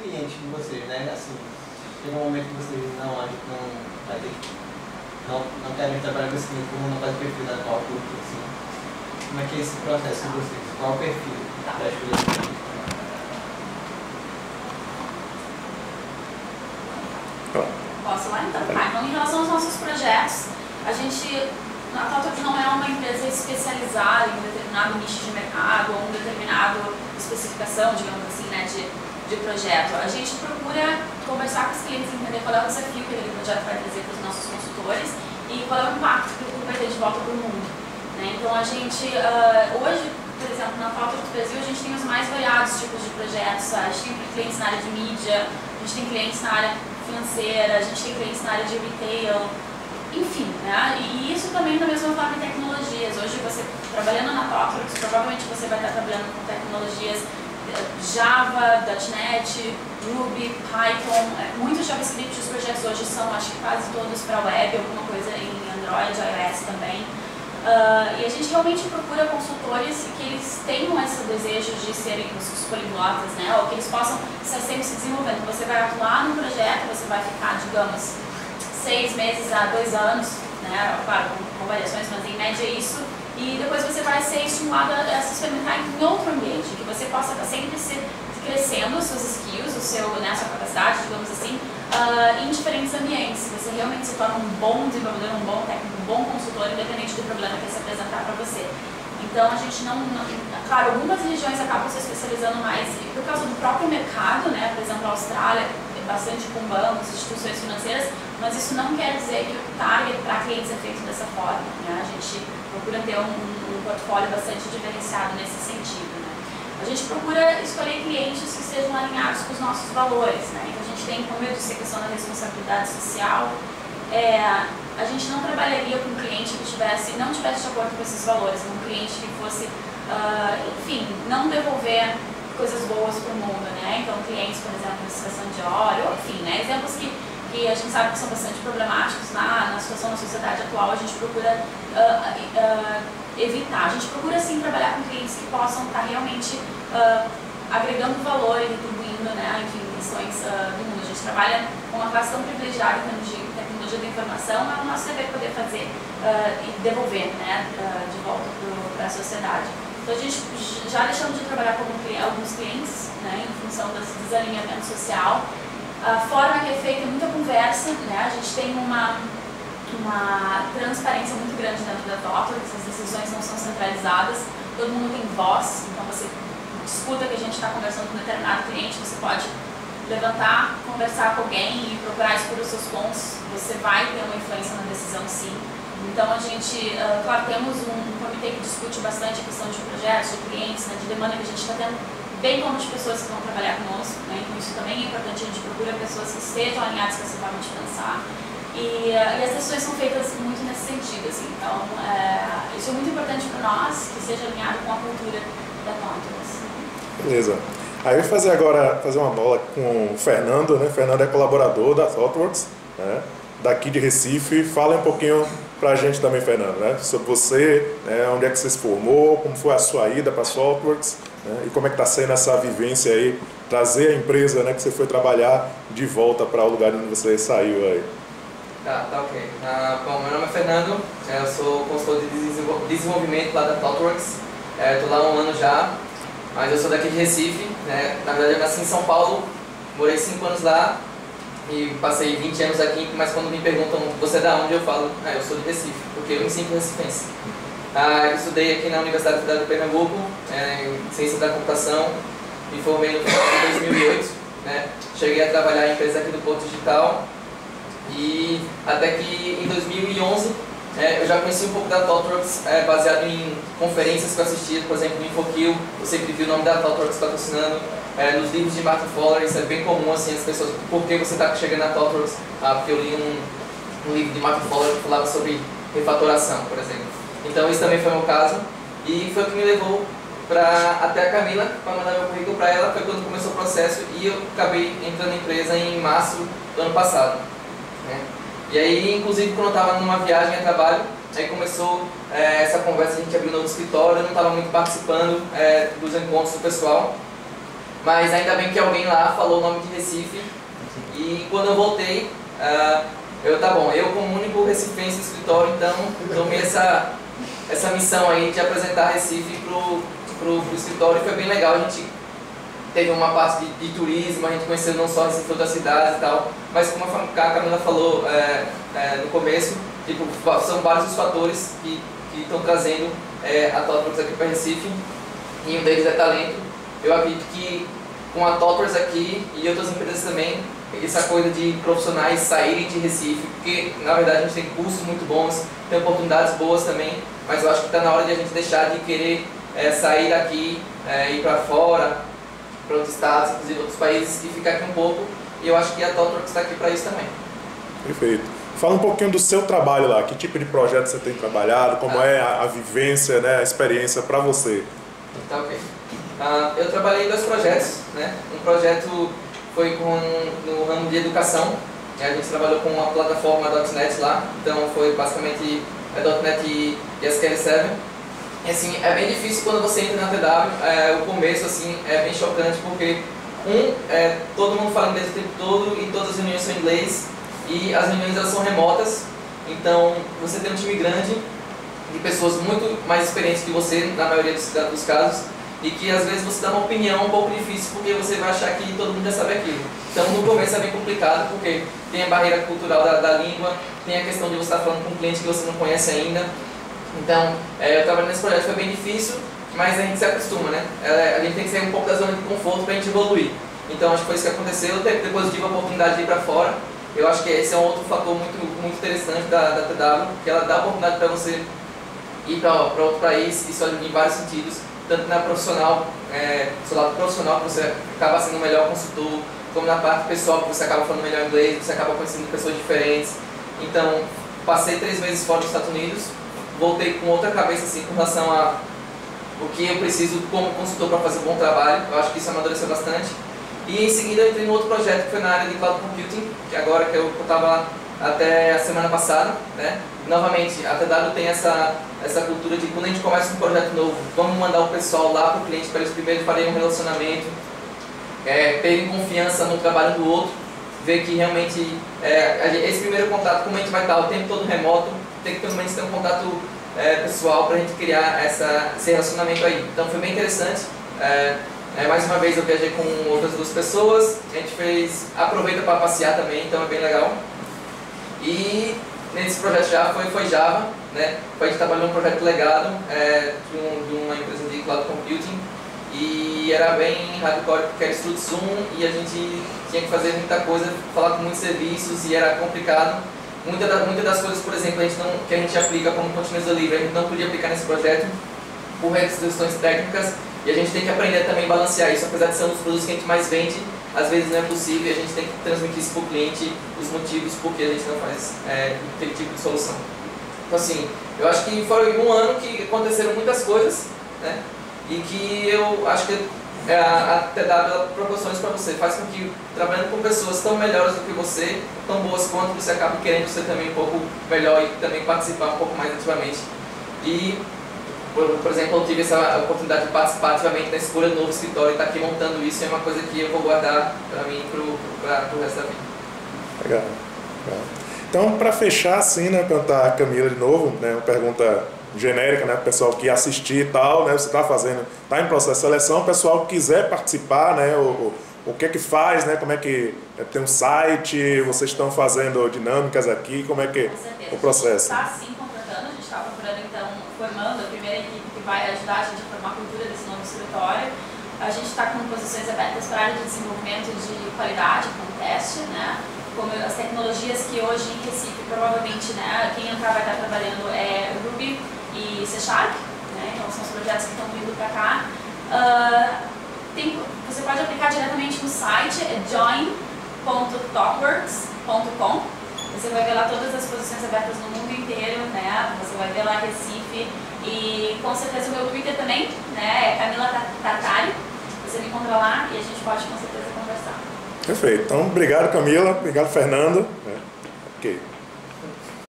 cliente de vocês, né? Assim, chega um momento que vocês não vai ter não querem trabalhar com esse cliente, como não faz o perfil da qual assim. Como é que é esse processo de vocês? Qual é o perfil da escolha do cliente? Posso lá então? Então, em relação aos nossos projetos, a ThoughtWorks não é uma empresa especializada em um determinado nicho de mercado ou uma determinada especificação, digamos assim, né, de projeto. A gente procura conversar com os clientes, entender qual é o desafio que aquele projeto vai trazer para os nossos consultores e qual é o impacto que ele vai ter de volta para o mundo. Né? Então, a gente, hoje, por exemplo, na ThoughtWorks Brasil, a gente tem os mais variados tipos de projetos. A gente tem clientes na área de mídia, a gente tem clientes na área financeira, a gente tem clientes na área de retail, enfim, né? E isso também da mesma forma em tecnologias. Hoje você, trabalhando na ThoughtWorks, provavelmente você vai estar trabalhando com tecnologias Java, .NET, Ruby, Python, muitos JavaScript. Os projetos hoje são, acho que quase todos para web, alguma coisa em Android, iOS também. E a gente realmente procura consultores que eles tenham esse desejo de serem os poliglotas, né? Ou que eles possam estar sempre se desenvolvendo. Você vai atuar no projeto, você vai ficar, digamos, 6 meses a 2 anos, né? Claro, com variações, mas em média é isso. E depois você vai ser estimulado a se experimentar em outro ambiente, que você possa estar sempre crescendo os seus skills, a sua capacidade, digamos assim, em diferentes ambientes. Você realmente se torna um bom desenvolvedor, um bom técnico, um bom consultor, independente do problema que ele se apresentar para você. Então a gente claro, algumas regiões acabam se especializando mais por causa do próprio mercado, né? Por exemplo, a Austrália é bastante com bancos, instituições financeiras, mas isso não quer dizer que o target para clientes é feito dessa forma, né? A gente procura ter um portfólio bastante diferenciado nesse sentido, né? A gente procura escolher clientes que sejam alinhados com os nossos valores, né? Então a gente tem, como eu disse, a questão da responsabilidade social. A gente não trabalharia com um cliente que não tivesse de acordo com esses valores, um cliente que fosse, enfim, não devolver coisas boas para o mundo, né? Então clientes, por exemplo, em situação de óleo, enfim, né? Exemplos que a gente sabe que são bastante problemáticos na situação da sociedade atual, a gente procura evitar. A gente procura, sim, trabalhar com clientes que possam estar realmente agregando valor e retribuindo, né, enfim, questões do mundo. A gente trabalha com uma classe tão privilegiada em termos de tecnologia da informação, é o nosso dever poder fazer e devolver, né, de volta para a sociedade. Então a gente já deixamos de trabalhar com alguns clientes, né, em função desse desalinhamento social. A forma que é feita é muita conversa, né? A gente tem uma transparência muito grande dentro da ThoughtWorks, as decisões não são centralizadas, todo mundo tem voz, então você escuta que a gente está conversando com um determinado cliente, você pode levantar, conversar com alguém e procurar expor os seus pontos, você vai ter uma influência na decisão, sim. Então a gente, claro, temos um comitê que discute bastante a questão de projetos, de clientes, né, de demanda que a gente está tendo, bem como de pessoas que vão trabalhar conosco, né? Então isso também é importante, a gente procura pessoas que estejam alinhadas com essa forma de pensar e as decisões são feitas muito nesse sentido, assim. Então isso é muito importante para nós, que seja alinhado com a cultura da ThoughtWorks. Beleza. Aí eu vou fazer uma bola com o Fernando, né? O Fernando é colaborador da ThoughtWorks, né? Daqui de Recife. Fala um pouquinho para a gente também, Fernando, né? Sobre você, né? Onde é que você se formou, como foi a sua ida para a ThoughtWorks, né? E como é que está sendo essa vivência aí, trazer a empresa, né, que você foi trabalhar de volta para o lugar onde você saiu aí. Tá ok. Bom, meu nome é Fernando, eu sou consultor de desenvolvimento lá da ThoughtWorks, estou lá há 1 ano já, mas eu sou daqui de Recife, né? Na verdade eu nasci em São Paulo, morei 5 anos lá e passei 20 anos aqui, mas quando me perguntam você é da onde, eu falo, eu sou de Recife, porque eu me sinto recifense. Eu estudei aqui na Universidade Federal de Pernambuco, em Ciência da Computação, me formei no final de 2008, né? Cheguei a trabalhar em empresa aqui do Porto Digital e até que em 2011 eu já conheci um pouco da ThoughtWorks baseado em conferências que eu assistia, por exemplo, no InfoKill, eu sempre vi o nome da ThoughtWorks patrocinando, nos livros de Martin Fowler, isso é bem comum, assim, as pessoas, por que você está chegando na ThoughtWorks? Porque eu li um livro de Martin Fowler que falava sobre refatoração, por exemplo. Então isso também foi o meu caso e foi o que me levou até a Camila para mandar meu currículo para ela, foi quando começou o processo e eu acabei entrando na empresa em março do ano passado, né? E aí, inclusive, quando eu estava numa viagem a trabalho, aí começou essa conversa, a gente abriu um novo escritório, eu não estava muito participando dos encontros do pessoal. mas ainda bem que alguém lá falou o nome de Recife. E quando eu voltei, eu como único recifense do escritório, então tomei essa missão aí de apresentar Recife pro escritório, e foi bem legal. A gente teve uma parte de turismo, a gente conheceu não só Recife, outras cidades e tal, mas como a Camila falou no começo, tipo, são vários os fatores que estão trazendo a ThoughtWorks aqui para Recife, e um deles é talento. Eu acredito que com a ThoughtWorks aqui e outras empresas também, essa coisa de profissionais saírem de Recife, porque na verdade a gente tem cursos muito bons, tem oportunidades boas também, mas eu acho que está na hora de a gente deixar de querer sair daqui, ir para fora, para outros estados, inclusive outros países, e ficar aqui um pouco, e eu acho que a ThoughtWorks está aqui para isso também. Perfeito. Fala um pouquinho do seu trabalho lá, que tipo de projeto você tem trabalhado, como é a vivência, né, a experiência para você. Tá ok. Eu trabalhei em 2 projetos, né? Um projeto foi no ramo de educação, a gente trabalhou com uma plataforma .NET lá, então foi basicamente .NET e SQL Server. E assim, é bem difícil quando você entra na TW, o começo assim, é bem chocante, porque todo mundo fala inglês o tempo todo e todas as reuniões são em inglês, e as reuniões elas são remotas, então você tem um time grande de pessoas muito mais experientes que você, na maioria dos casos, e que às vezes você dá uma opinião um pouco difícil porque você vai achar que todo mundo já sabe aquilo. Então no começo é bem complicado porque tem a barreira cultural da língua, tem a questão de você estar falando com um cliente que você não conhece ainda. Então eu trabalhando nesse projeto foi bem difícil, mas a gente se acostuma, né? A gente tem que sair um pouco da zona de conforto para a gente evoluir. Então acho que foi isso que aconteceu, depois eu tive a oportunidade de ir para fora. Eu acho que esse é um outro fator muito interessante da TW, que ela dá a oportunidade para você ir para outro país, isso em vários sentidos, tanto na profissional, seu lado profissional, que você acaba sendo um melhor consultor, como na parte pessoal, que você acaba falando melhor inglês, você acaba conhecendo pessoas diferentes. Então, passei 3 meses fora dos Estados Unidos, voltei com outra cabeça assim, com relação a o que eu preciso como consultor para fazer um bom trabalho. Eu acho que isso amadureceu bastante. E em seguida eu entrei em outro projeto que foi na área de Cloud Computing, que agora que eu estava até a semana passada, né? Novamente, a TW tem essa cultura de quando a gente começa um projeto novo, vamos mandar o pessoal lá para o cliente para eles primeiro farem um relacionamento, terem confiança no trabalho do outro, ver que realmente esse primeiro contato, como a gente vai estar o tempo todo remoto, tem que pelo menos ter um contato pessoal para a gente criar esse relacionamento aí. Então foi bem interessante. Mais uma vez eu viajei com outras 2 pessoas, a gente aproveita para passear também, então é bem legal. E nesse projeto já foi Java, né? A gente trabalhou num projeto legado de uma empresa de Cloud Computing, e era bem hardcore porque era Strut Zoom e a gente tinha que fazer muita coisa, falar com muitos serviços e era complicado. Muitas das coisas, por exemplo, que a gente aplica como Continuous Delivery, a gente não podia aplicar nesse projeto por restrições técnicas, e a gente tem que aprender também a balancear isso, apesar de ser um dos produtos que a gente mais vende, às vezes não é possível, e a gente tem que transmitir isso para o cliente, os motivos por que a gente não faz aquele tipo de solução. Então assim, eu acho que foi um ano que aconteceram muitas coisas, né? E que eu acho que a TW proporciona isso para você, faz com que trabalhando com pessoas tão melhores do que você, tão boas quanto, você acabe querendo ser também um pouco melhor e também participar um pouco mais ativamente. E por exemplo, eu tive essa oportunidade de participar ativamente na escolha do novo escritório e estar aqui montando isso, é uma coisa que eu vou guardar para mim para o resto da vida. Legal. Então, para fechar, assim, né, perguntar a Camila de novo, né, uma pergunta genérica, né, para o pessoal que assistir e tal, né, você está em processo de seleção, o pessoal que quiser participar, né, o que é que faz, né, como é que tem um site, vocês estão fazendo dinâmicas aqui, como é que o processo? A gente está sim contratando, a gente está procurando então, formando a primeira equipe que vai ajudar a gente a formar a cultura desse novo escritório. A gente está com posições abertas para a área de desenvolvimento de qualidade, com teste, né? Como as tecnologias que hoje em Recife, provavelmente, né, quem entrar vai estar trabalhando é Ruby e C#, né? Então são os projetos que estão vindo para cá. Você pode aplicar diretamente no site, é join.thoughtworks.com. Você vai ver lá todas as posições abertas no mundo inteiro, né? Você vai ver lá Recife e com certeza o meu Twitter também, né? É Camila Tartari. Você me encontra lá e a gente pode com certeza conversar. Perfeito. Então, obrigado Camila, obrigado Fernando. Ok.